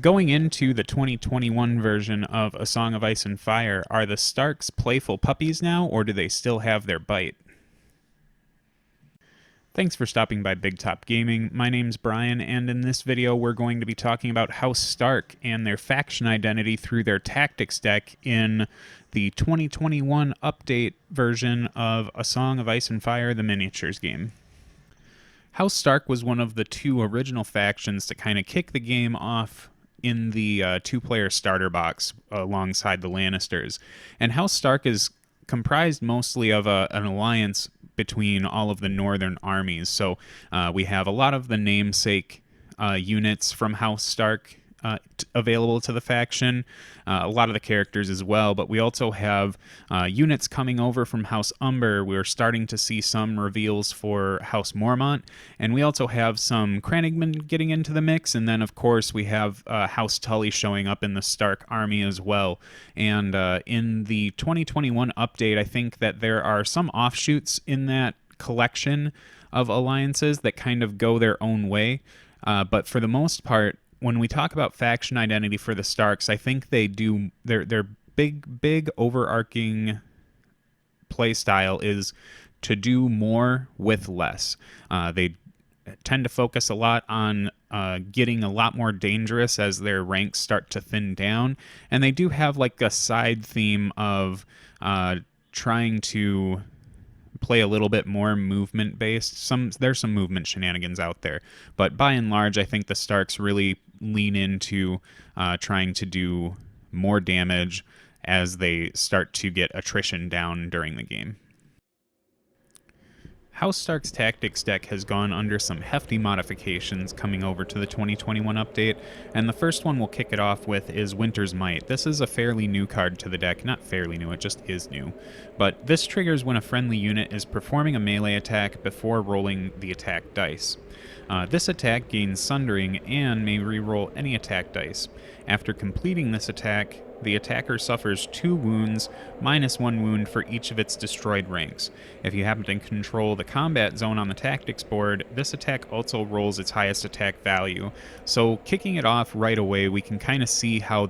Going into the 2021 version of A Song of Ice and Fire, are the Starks playful puppies now, or do they still have their bite? Thanks for stopping by Big Top Gaming. My name's Brian, and in this video we're going to be talking about House Stark and their faction identity through their tactics deck in the 2021 update version of A Song of Ice and Fire, the miniatures game. House Stark was one of the two original factions to kind of kick the game off in the two-player starter box alongside the Lannisters. And House Stark is comprised mostly of an alliance between all of the northern armies. So we have a lot of the namesake units from House Stark available to the faction, a lot of the characters as well, but we also have units coming over from House Umber. We're starting to see some reveals for House Mormont, and we also have some Crannogmen getting into the mix, and then of course we have House Tully showing up in the Stark army as well. And in the 2021 update, I think that there are some offshoots in that collection of alliances that kind of go their own way, but for the most part, when we talk about faction identity for the Starks, I think they do their big overarching play style is to do more with less. They tend to focus a lot on getting a lot more dangerous as their ranks start to thin down, and they do have like a side theme of trying to play a little bit more movement based. There's some movement shenanigans out there, but by and large I think the Starks really lean into trying to do more damage as they start to get attrition down during the game. House Stark's tactics deck has gone under some hefty modifications coming over to the 2021 update, and the first one we'll kick it off with is Winter's Might. This is a fairly new card to the deck. Not fairly new, it just is new. But this triggers when a friendly unit is performing a melee attack before rolling the attack dice. This attack gains Sundering and may reroll any attack dice. After completing this attack, the attacker suffers 2 wounds, minus 1 wound for each of its destroyed ranks. If you happen to control the combat zone on the tactics board, this attack also rolls its highest attack value. So kicking it off right away, we can kind of see how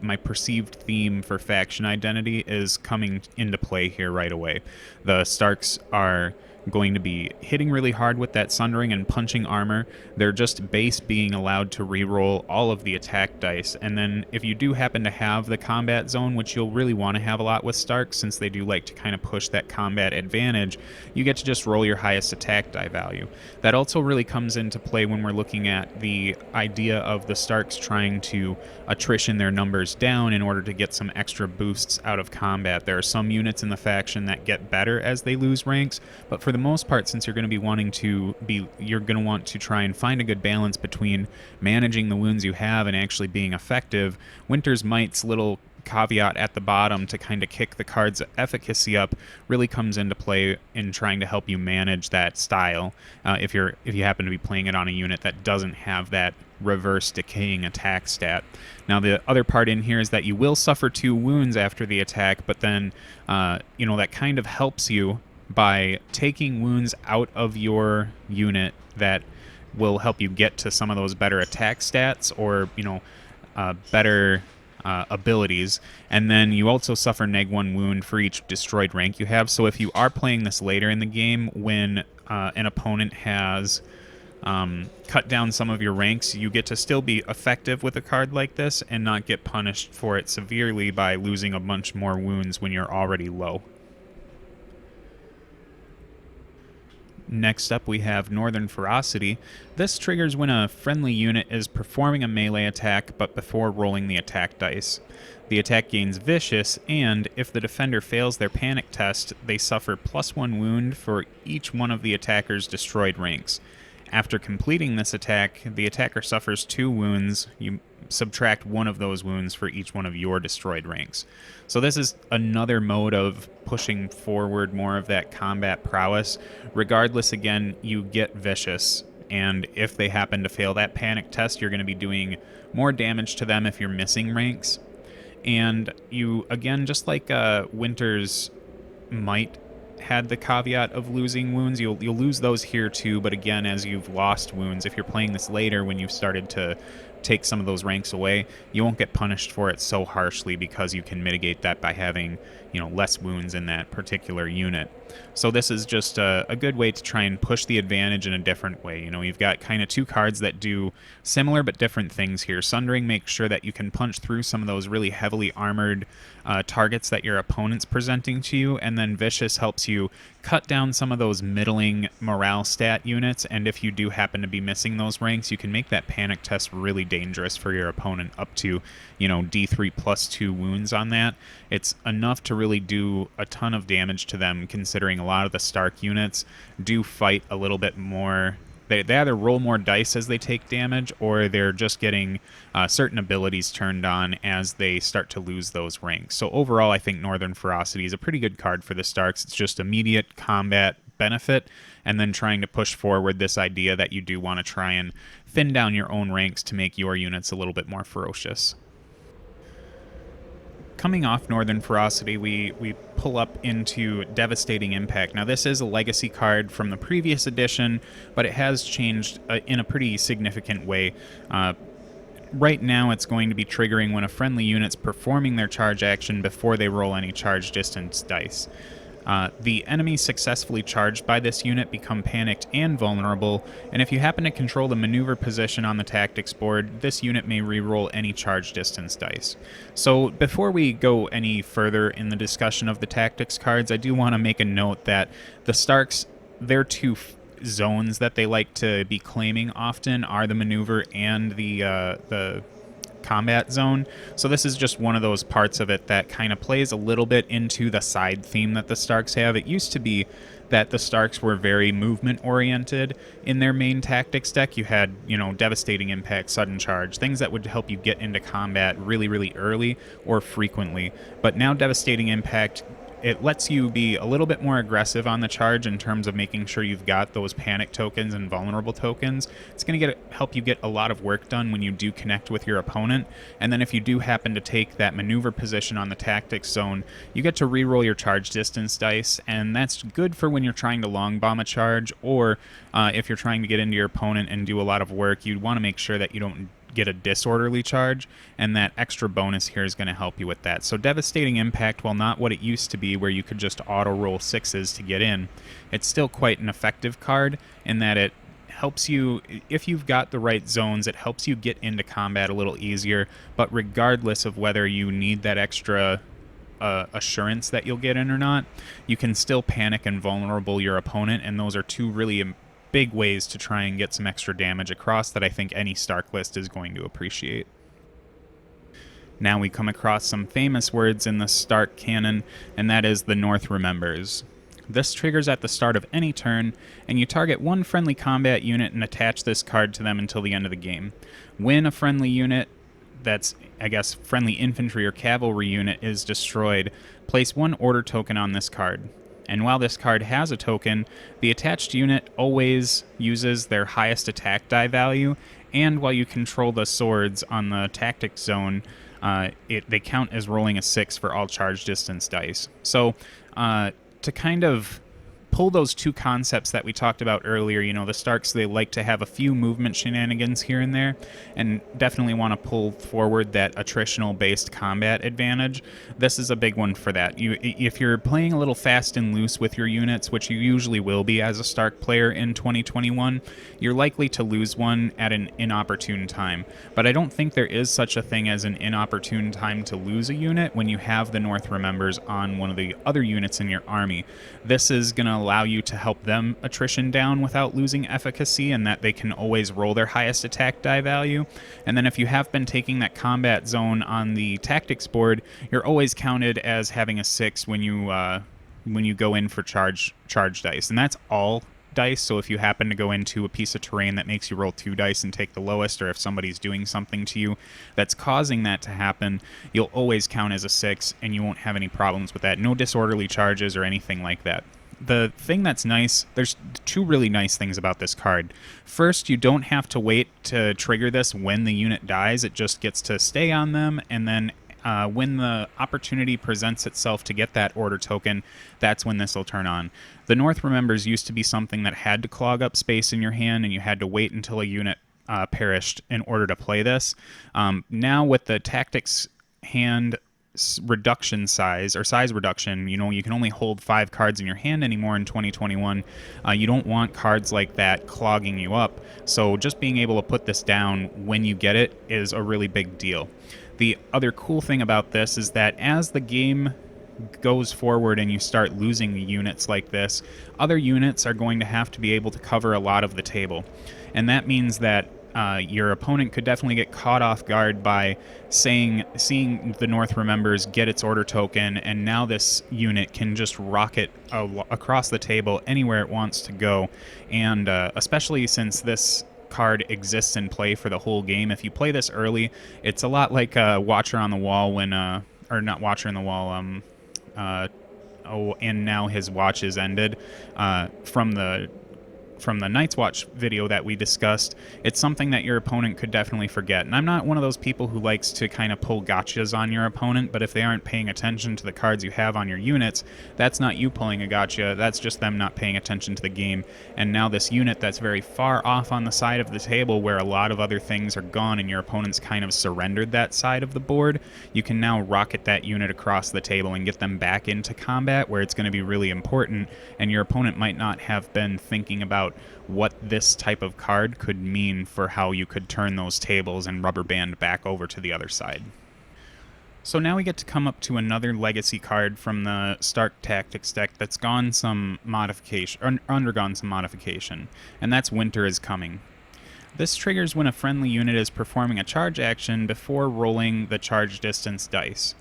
my perceived theme for faction identity is coming into play here right away. The Starks are going to be hitting really hard with that Sundering and punching armor. They're just base being allowed to reroll all of the attack dice, and then if you do happen to have the combat zone, which you'll really want to have a lot with Stark since they do like to kind of push that combat advantage, you get to just roll your highest attack die value. That also really comes into play when we're looking at the idea of the Starks trying to attrition their numbers down in order to get some extra boosts out of combat. There are some units in the faction that get better as they lose ranks, but for the most part, since you're going to want to try and find a good balance between managing the wounds you have and actually being effective, Winter's Might's little caveat at the bottom to kind of kick the card's efficacy up really comes into play in trying to help you manage that style if you happen to be playing it on a unit that doesn't have that reverse decaying attack stat. Now the other part in here is that you will suffer 2 wounds after the attack, but then that kind of helps you by taking wounds out of your unit that will help you get to some of those better attack stats or better abilities, and then you also suffer -1 wound for each destroyed rank you have. So if you are playing this later in the game when an opponent has cut down some of your ranks, you get to still be effective with a card like this and not get punished for it severely by losing a bunch more wounds when you're already low. Next up we have Northern Ferocity. This triggers when a friendly unit is performing a melee attack but before rolling the attack dice. The attack gains Vicious, and if the defender fails their panic test, they suffer +1 wound for each one of the attacker's destroyed ranks. After completing this attack, the attacker suffers 2 wounds. You subtract 1 of those wounds for each one of your destroyed ranks. So this is another mode of pushing forward more of that combat prowess. Regardless, again, you get Vicious, and if they happen to fail that panic test, you're going to be doing more damage to them if you're missing ranks. And you, again, just like Winter's Might had the caveat of losing wounds, you'll lose those here too, but again, as you've lost wounds, if you're playing this later when you've started to take some of those ranks away, you won't get punished for it so harshly because you can mitigate that by having, less wounds in that particular unit. So this is just a good way to try and push the advantage in a different way. You've got kind of two cards that do similar but different things here. Sundering makes sure that you can punch through some of those really heavily armored targets that your opponent's presenting to you, and then Vicious helps you cut down some of those middling morale stat units, and if you do happen to be missing those ranks, you can make that panic test really dangerous for your opponent up to, D3 plus 2 wounds on that. It's enough to really do a ton of damage to them, considering a lot of the Stark units do fight a little bit more. They either roll more dice as they take damage, or they're just getting certain abilities turned on as they start to lose those ranks. So overall, I think Northern Ferocity is a pretty good card for the Starks. It's just immediate combat benefit, and then trying to push forward this idea that you do want to try and thin down your own ranks to make your units a little bit more ferocious. Coming off Northern Ferocity, we pull up into Devastating Impact. Now, this is a legacy card from the previous edition, but it has changed in a pretty significant way. Right now, it's going to be triggering when a friendly unit's performing their charge action before they roll any charge distance dice. The enemies successfully charged by this unit become panicked and vulnerable, and if you happen to control the maneuver position on the tactics board, this unit may reroll any charge distance dice. So before we go any further in the discussion of the tactics cards, I do want to make a note that the Starks, their two zones that they like to be claiming often are the maneuver and the combat zone. So this is just one of those parts of it that kind of plays a little bit into the side theme that the Starks have. It used to be that the Starks were very movement oriented in their main tactics deck. You had, Devastating Impact, Sudden Charge, things that would help you get into combat really, really early or frequently. But now Devastating Impact, it lets you be a little bit more aggressive on the charge in terms of making sure you've got those panic tokens and vulnerable tokens. It's going to help you get a lot of work done when you do connect with your opponent. And then if you do happen to take that maneuver position on the tactics zone, you get to reroll your charge distance dice, and that's good for when you're trying to long bomb a charge, or if you're trying to get into your opponent and do a lot of work, you want to make sure that you don't get a disorderly charge, and that extra bonus here is going to help you with that. So Devastating Impact, while not what it used to be where you could just auto roll 6s to get in, it's still quite an effective card in that it helps you, if you've got the right zones, it helps you get into combat a little easier. But regardless of whether you need that extra assurance that you'll get in or not, you can still panic and vulnerable your opponent, and those are two really big ways to try and get some extra damage across that I think any Stark list is going to appreciate. Now we come across some famous words in the Stark canon, and that is the North remembers. This triggers at the start of any turn, and you target one friendly combat unit and attach this card to them until the end of the game. When a friendly unit, that's, friendly infantry or cavalry unit, is destroyed, place one order token on this card. And while this card has a token, the attached unit always uses their highest attack die value, and while you control the swords on the tactics zone, they count as rolling a 6 for all charge distance dice. So to kind of pull those two concepts that we talked about earlier, the Starks, they like to have a few movement shenanigans here and there, and definitely want to pull forward that attritional-based combat advantage. This is a big one for that. If you're playing a little fast and loose with your units, which you usually will be as a Stark player in 2021, you're likely to lose one at an inopportune time. But I don't think there is such a thing as an inopportune time to lose a unit when you have the North Remembers on one of the other units in your army. This is going to allow you to help them attrition down without losing efficacy, and that they can always roll their highest attack die value. And then if you have been taking that combat zone on the tactics board, you're always counted as having a 6 when you go in for charge dice, and that's all dice. So if you happen to go into a piece of terrain that makes you roll 2 dice and take the lowest, or if somebody's doing something to you that's causing that to happen, you'll always count as a 6, and you won't have any problems with that. No disorderly charges or anything like that. The thing that's nice, there's two really nice things about this card. First, you don't have to wait to trigger this when the unit dies. It just gets to stay on them, and then when the opportunity presents itself to get that order token, that's when this will turn on. The North Remembers used to be something that had to clog up space in your hand, and you had to wait until a unit perished in order to play this. Now with the tactics hand reduction size or size reduction, you can only hold 5 cards in your hand anymore in 2021. You don't want cards like that clogging you up, so just being able to put this down when you get it is a really big deal. The other cool thing about this is that as the game goes forward and you start losing units like this, other units are going to have to be able to cover a lot of the table, and that means that your opponent could definitely get caught off guard by seeing the North Remembers get its order token, and now this unit can just rocket across the table anywhere it wants to go. And especially since this card exists in play for the whole game, if you play this early, it's a lot like Watcher on the Wall when, or not Watcher on the Wall, and now his watch is ended, from the Night's Watch video that we discussed. It's something that your opponent could definitely forget. And I'm not one of those people who likes to kind of pull gotchas on your opponent, but if they aren't paying attention to the cards you have on your units, that's not you pulling a gotcha, that's just them not paying attention to the game. And now this unit that's very far off on the side of the table where a lot of other things are gone and your opponent's kind of surrendered that side of the board, you can now rocket that unit across the table and get them back into combat where it's going to be really important, and your opponent might not have been thinking about what this type of card could mean for how you could turn those tables and rubber band back over to the other side. So now we get to come up to another legacy card from the Stark Tactics deck that's gone some modification, or undergone some modification, and that's Winter is Coming. This triggers when a friendly unit is performing a charge action before rolling the charge distance dice.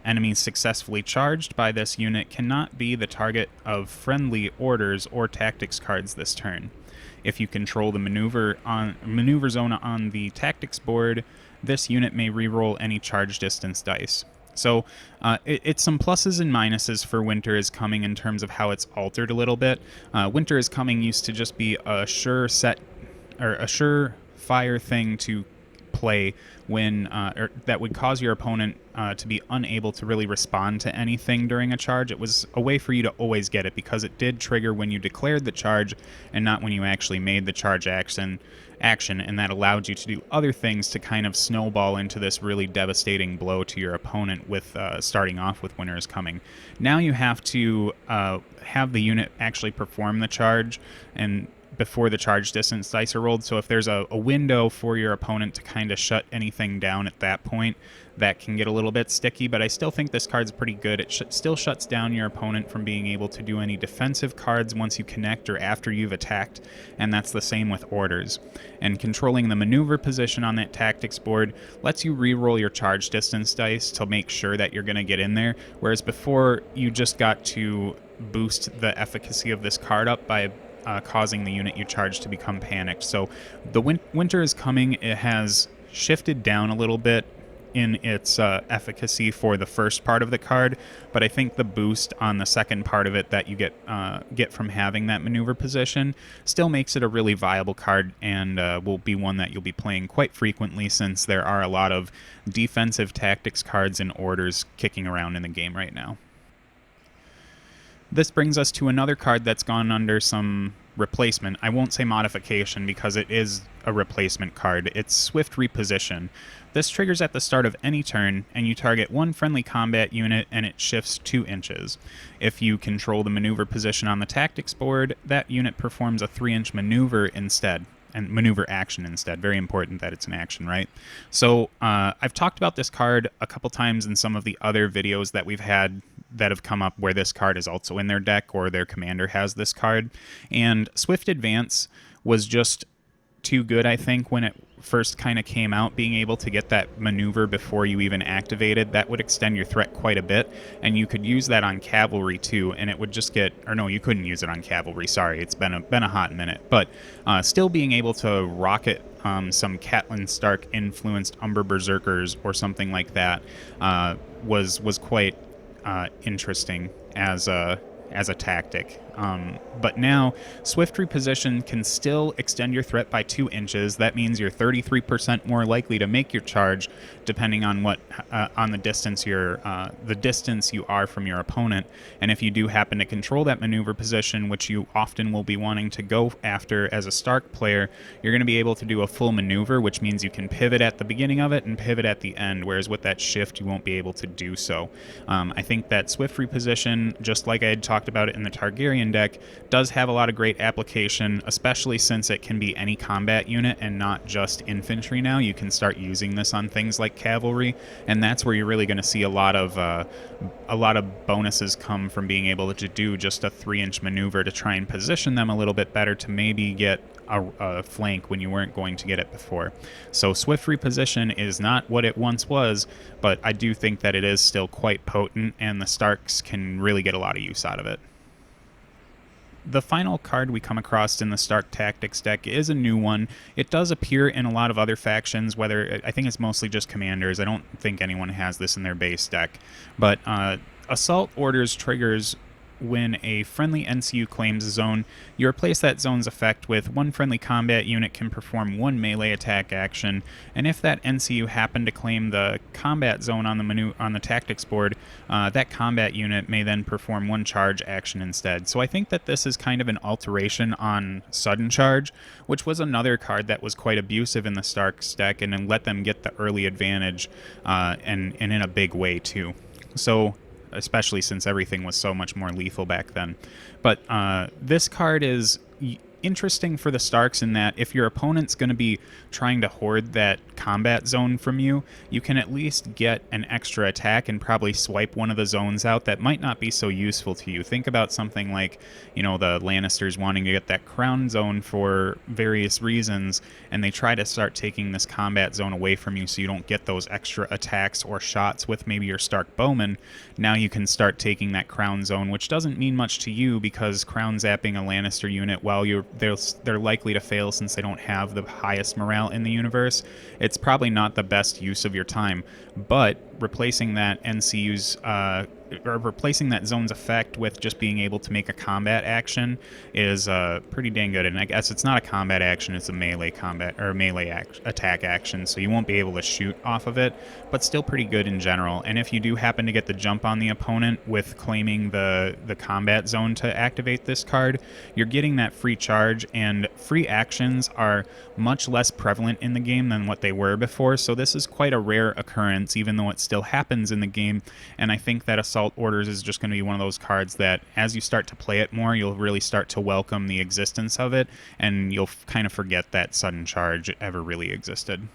Enemies successfully charged by this unit cannot be the target of friendly orders or tactics cards this turn. If you control the maneuver zone on the tactics board, this unit may reroll any charge distance dice. So it's some pluses and minuses for Winter is Coming in terms of how it's altered a little bit. Winter is Coming used to just be a surefire thing to play when that would cause your opponent to be unable to really respond to anything during a charge. It was a way for you to always get it because it did trigger when you declared the charge and not when you actually made the charge action, and that allowed you to do other things to kind of snowball into this really devastating blow to your opponent with starting off with Winter is Coming. Now you have to have the unit actually perform the charge and before the charge distance dice are rolled. So if there's a window for your opponent to kind of shut anything down at that point, that can get a little bit sticky, but I still think this card's pretty good. It still shuts down your opponent from being able to do any defensive cards once you connect or after you've attacked, and that's the same with orders. And controlling the maneuver position on that tactics board lets you re-roll your charge distance dice to make sure that you're going to get in there, whereas before you just got to boost the efficacy of this card up by causing the unit you charge to become panicked. So the Winter is Coming, it has shifted down a little bit in its efficacy for the first part of the card, but I think the boost on the second part of it that you get from having that maneuver position still makes it a really viable card, and will be one that you'll be playing quite frequently since there are a lot of defensive tactics cards and orders kicking around in the game right now. This brings us to another card that's gone under some replacement. I won't say modification because it is a replacement card. It's Swift Reposition. This triggers at the start of any turn, and you target one friendly combat unit, and it shifts 2 inches. If you control the maneuver position on the tactics board, that unit performs a 3-inch maneuver instead. And maneuver action instead. Very important that it's an action, right? So I've talked about this card a couple times in some of the other videos that we've had that have come up where this card is also in their deck or their commander has this card. And Swift Advance was just too good, I think, when it first kind of came out. Being able to get that maneuver before you even activated, that would extend your threat quite a bit, and you could use that on cavalry too, and it would just get, or no, you couldn't use it on cavalry, sorry, it's been a hot minute, but still being able to rocket some Catelyn Stark influenced Umber Berserkers or something like that was quite interesting as as a tactic. But now, Swift Reposition can still extend your threat by 2 inches. That means you're 33% more likely to make your charge, depending on what on the distance you are from your opponent. And if you do happen to control that maneuver position, which you often will be wanting to go after as a Stark player, you're going to be able to do a full maneuver, which means you can pivot at the beginning of it and pivot at the end. Whereas with that shift, you won't be able to do so. I think that Swift Reposition, just like I had talked about it in the Targaryen deck, does have a lot of great application, especially since it can be any combat unit and not just infantry now. You can start using this on things like cavalry, and that's where you're really going to see a lot of bonuses come from being able to do just a 3-inch maneuver to try and position them a little bit better to maybe get a flank when you weren't going to get it before. So Swift Reposition is not what it once was, but I do think that it is still quite potent, and the Starks can really get a lot of use out of it. The final card we come across in the Stark Tactics deck is a new one. It does appear in a lot of other factions, I think it's mostly just commanders. I don't think anyone has this in their base deck. But Assault Orders triggers when a friendly NCU claims a zone. You replace that zone's effect with one friendly combat unit can perform 1 melee attack action, and if that NCU happened to claim the combat zone on the tactics board, that combat unit may then perform 1 charge action instead. So I think that this is kind of an alteration on Sudden Charge, which was another card that was quite abusive in the Starks deck, and then let them get the early advantage, and in a big way too. So especially since everything was so much more lethal back then. But this card is interesting for the Starks in that if your opponent's going to be trying to hoard that combat zone from you, you can at least get an extra attack and probably swipe one of the zones out that might not be so useful to you. Think about something like, the Lannisters wanting to get that crown zone for various reasons, and they try to start taking this combat zone away from you so you don't get those extra attacks or shots with maybe your Stark bowman. Now you can start taking that crown zone, which doesn't mean much to you because crown zapping a Lannister unit while they're likely to fail since they don't have the highest morale in the universe. It's probably not the best use of your time, but replacing that replacing that zone's effect with just being able to make a combat action is pretty dang good. And I guess it's not a combat action; it's a melee attack action. So you won't be able to shoot off of it, but still pretty good in general. And if you do happen to get the jump on the opponent with claiming the combat zone to activate this card, you're getting that free charge. And free actions are much less prevalent in the game than what they were before. So this is quite a rare occurrence, even though it still happens in the game. And I think that Assault Orders is just going to be one of those cards that as you start to play it more, you'll really start to welcome the existence of it, and you'll kind of forget that Sudden Charge ever really existed.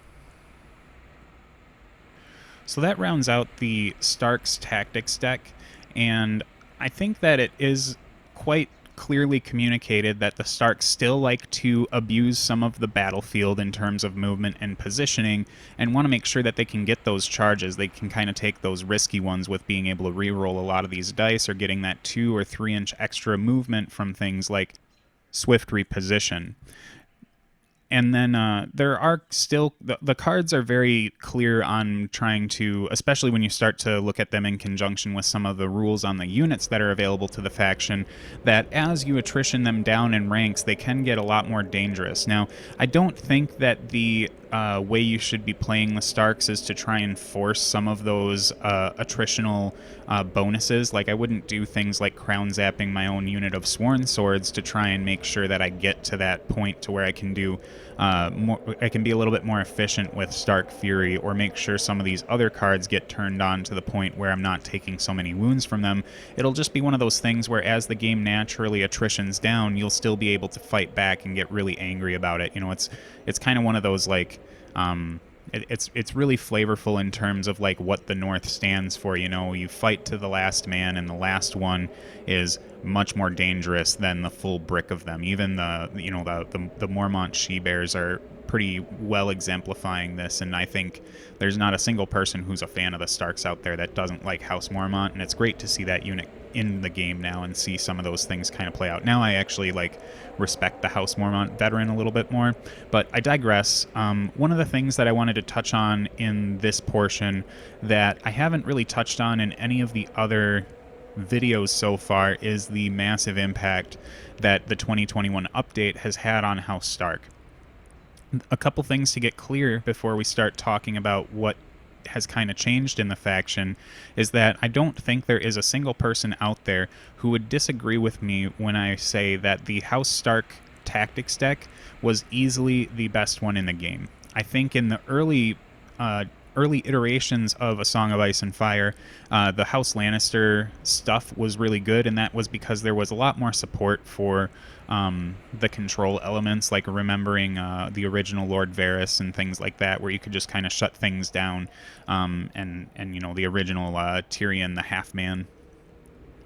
So that rounds out the Starks Tactics deck, and I think that it is quite clearly communicated that the Starks still like to abuse some of the battlefield in terms of movement and positioning, and want to make sure that they can get those charges. They can kind of take those risky ones with being able to re-roll a lot of these dice or getting that 2 or 3 inch extra movement from things like Swift Reposition. And then there are still, the cards are very clear on trying to, especially when you start to look at them in conjunction with some of the rules on the units that are available to the faction, that as you attrition them down in ranks, they can get a lot more dangerous. Now, I don't think that the way you should be playing the Starks is to try and force some of those attritional bonuses. Like, I wouldn't do things like crown zapping my own unit of Sworn Swords to try and make sure that I get to that point to where I can do I can be a little bit more efficient with Stark Fury, or make sure some of these other cards get turned on to the point where I'm not taking so many wounds from them. It'll just be one of those things where as the game naturally attritions down, you'll still be able to fight back and get really angry about it. It's kind of one of those like it's really flavorful in terms of like what the North stands for. You fight to the last man, and the last one is much more dangerous than the full brick of them. Even the Mormont she-bears are pretty well exemplifying this, and I think there's not a single person who's a fan of the Starks out there that doesn't like House Mormont, and it's great to see that unit in the game now and see some of those things kind of play out. Now I actually respect the House Mormont veteran a little bit more, but I digress. One of the things that I wanted to touch on in this portion that I haven't really touched on in any of the other videos so far is the massive impact that the 2021 update has had on House Stark. A couple things to get clear before we start talking about what has kind of changed in the faction is that I don't think there is a single person out there who would disagree with me when I say that the House Stark tactics deck was easily the best one in the game. I think in the early iterations of A Song of Ice and Fire, the House Lannister stuff was really good, and that was because there was a lot more support for the control elements, like remembering the original Lord Varys and things like that, where you could just kind of shut things down, and you know, the original Tyrion, the half-man,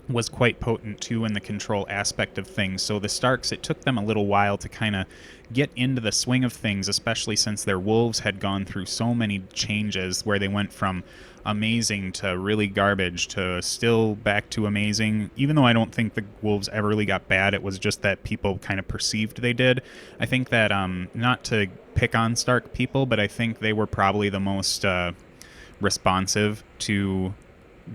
was quite potent too in the control aspect of things. So the Starks, it took them a little while to kind of get into the swing of things, especially since their wolves had gone through so many changes where they went from amazing to really garbage to still back to amazing. Even though I don't think the wolves ever really got bad, it was just that people kind of perceived they did. I think that, not to pick on Stark people, but I think they were probably the most responsive to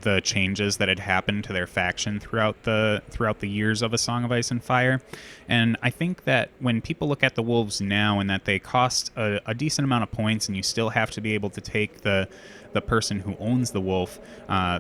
the changes that had happened to their faction throughout the years of A Song of Ice and Fire. And I think that when people look at the wolves now and that they cost a decent amount of points and you still have to be able to take the person who owns the wolf, I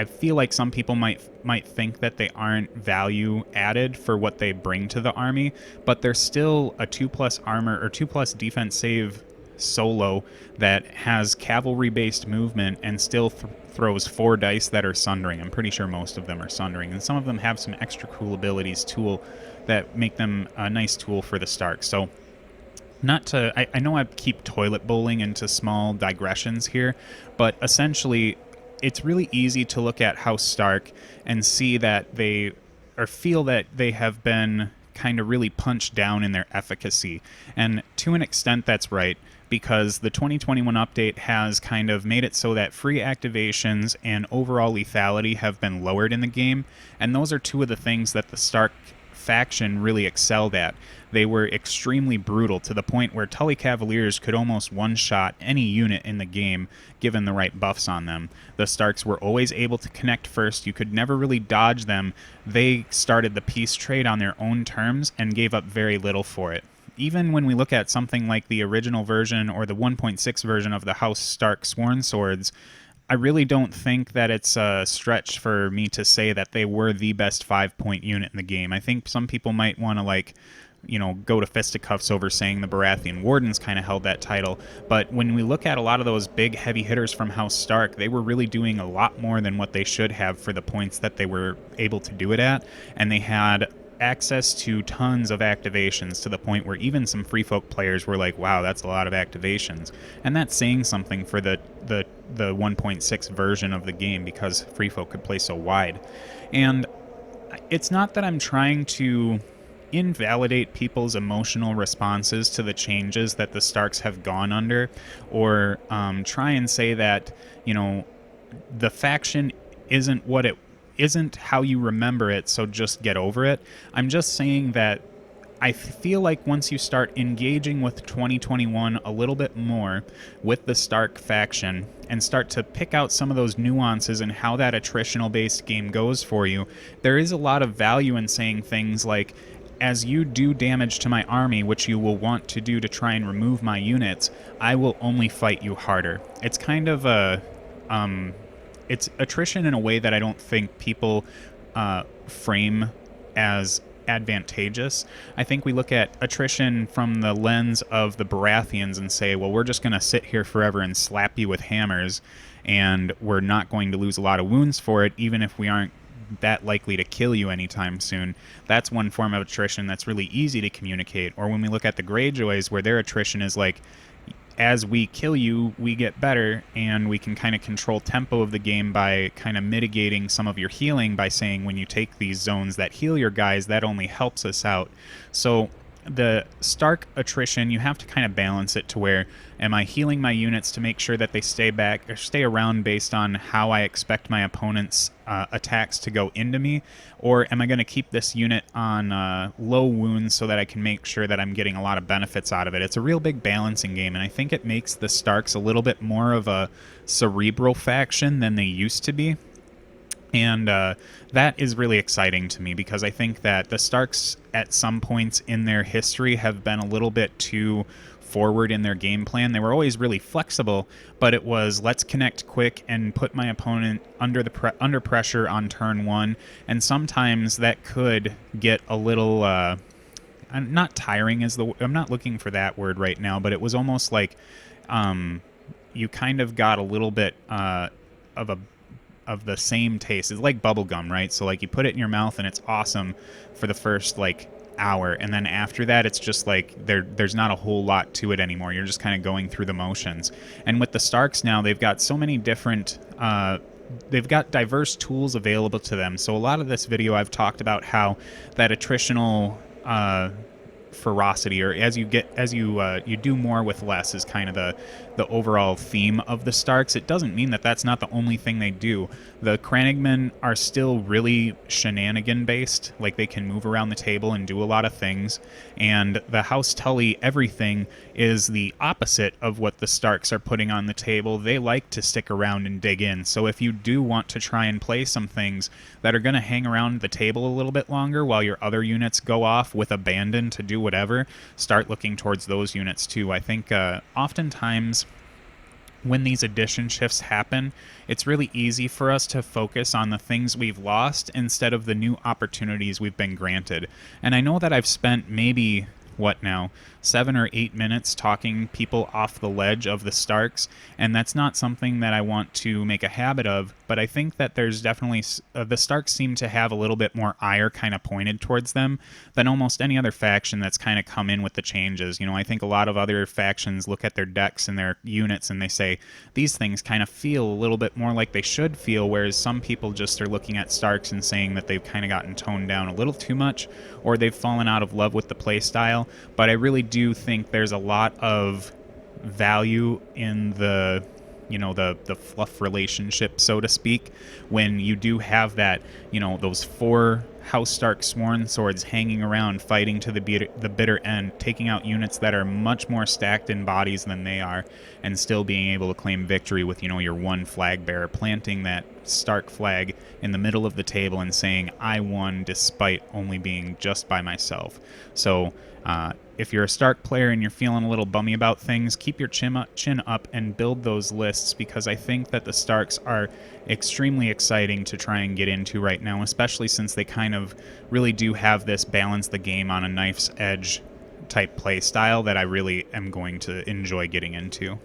feel like some people might think that they aren't value added for what they bring to the army, but they're still a 2+ armor or 2+ defense save solo that has cavalry-based movement and still throws 4 dice that are sundering. I'm pretty sure most of them are sundering, and some of them have some extra cool abilities that make them a nice tool for the Stark. So I know I keep toilet bowling into small digressions here, but essentially it's really easy to look at House Stark and see that feel that they have been kind of really punched down in their efficacy. And to an extent that's right, because the 2021 update has kind of made it so that free activations and overall lethality have been lowered in the game, and those are two of the things that the Stark faction really excelled at. They were extremely brutal, to the point where Tully Cavaliers could almost one-shot any unit in the game given the right buffs on them. The Starks were always able to connect first. You could never really dodge them. They started the peace trade on their own terms and gave up very little for it. Even when we look at something like the original version or the 1.6 version of the House Stark Sworn Swords, I really don't think that it's a stretch for me to say that they were the best 5-point unit in the game. I think some people might want to go to fisticuffs over saying the Baratheon Wardens kind of held that title. But when we look at a lot of those big heavy hitters from House Stark, they were really doing a lot more than what they should have for the points that they were able to do it at. And they had access to tons of activations, to the point where even some free folk players were like, wow, that's a lot of activations. And that's saying something for the 1.6 version of the game, because free folk could play so wide. And it's not that I'm trying to invalidate people's emotional responses to the changes that the Starks have gone under, or try and say that, the faction isn't how you remember it, so just get over it. I'm just saying that I feel like once you start engaging with 2021 a little bit more with the Stark faction and start to pick out some of those nuances and how that attritional-based game goes for you, there is a lot of value in saying things like, as you do damage to my army, which you will want to do to try and remove my units, I will only fight you harder. It's kind of it's attrition in a way that I don't think people frame as advantageous. I think we look at attrition from the lens of the Baratheons and say, well, we're just going to sit here forever and slap you with hammers, and we're not going to lose a lot of wounds for it, even if we aren't that likely to kill you anytime soon. That's one form of attrition that's really easy to communicate. Or when we look at the Greyjoys, where their attrition is like, as we kill you, we get better, and we can kind of control tempo of the game by kind of mitigating some of your healing by saying, when you take these zones that heal your guys, that only helps us out. So the Stark attrition, you have to kind of balance it to where, am I healing my units to make sure that they stay back or stay around based on how I expect my opponent's attacks to go into me, or am I going to keep this unit on low wounds so that I can make sure that I'm getting a lot of benefits out of it? It's a real big balancing game, and I think it makes the Starks a little bit more of a cerebral faction than they used to be. And that is really exciting to me because I think that the Starks, at some points in their history, have been a little bit too forward in their game plan. They were always really flexible, but it was let's connect quick and put my opponent under pressure on turn one. And sometimes that could get a little not tiring is the I'm not looking for that word right now, but it was almost like you kind of got a little bit of a of the same taste. It's like bubble gum, right? So like you put it in your mouth and it's awesome for the first like hour, and then after that it's just like there's not a whole lot to it anymore. You're just kind of going through the motions. And with the Starks now, they've got so many different they've got diverse tools available to them. So a lot of this video I've talked about how that attritional ferocity, or as you you do more with less, is kind of the overall theme of the Starks. It doesn't mean that that's not the only thing they do. The Crannogmen are still really shenanigan based, like they can move around the table and do a lot of things, and the House Tully everything is the opposite of what the Starks are putting on the table. They like to stick around and dig in. So if you do want to try and play some things that are going to hang around the table a little bit longer while your other units go off with abandon to do whatever, start looking towards those units too. I think oftentimes when these addition shifts happen, it's really easy for us to focus on the things we've lost instead of the new opportunities we've been granted. And I know that I've spent maybe, 7 or 8 minutes talking people off the ledge of the Starks, and that's not something that I want to make a habit of, but I think that there's definitely the Starks seem to have a little bit more ire kind of pointed towards them than almost any other faction that's kind of come in with the changes. I think a lot of other factions look at their decks and their units and they say these things kind of feel a little bit more like they should feel, whereas some people just are looking at Starks and saying that they've kind of gotten toned down a little too much, or they've fallen out of love with the play style. But I really do think there's a lot of value in the the fluff relationship, so to speak, when you do have that, those 4 House Stark sworn swords hanging around fighting to the bitter end, taking out units that are much more stacked in bodies than they are, and still being able to claim victory with your one flag bearer planting that Stark flag in the middle of the table and saying I won despite only being just by myself. So if you're a Stark player and you're feeling a little bummy about things, keep your chin up and build those lists, because I think that the Starks are extremely exciting to try and get into right now, especially since they kind of really do have this balance the game on a knife's edge type play style that I really am going to enjoy getting into.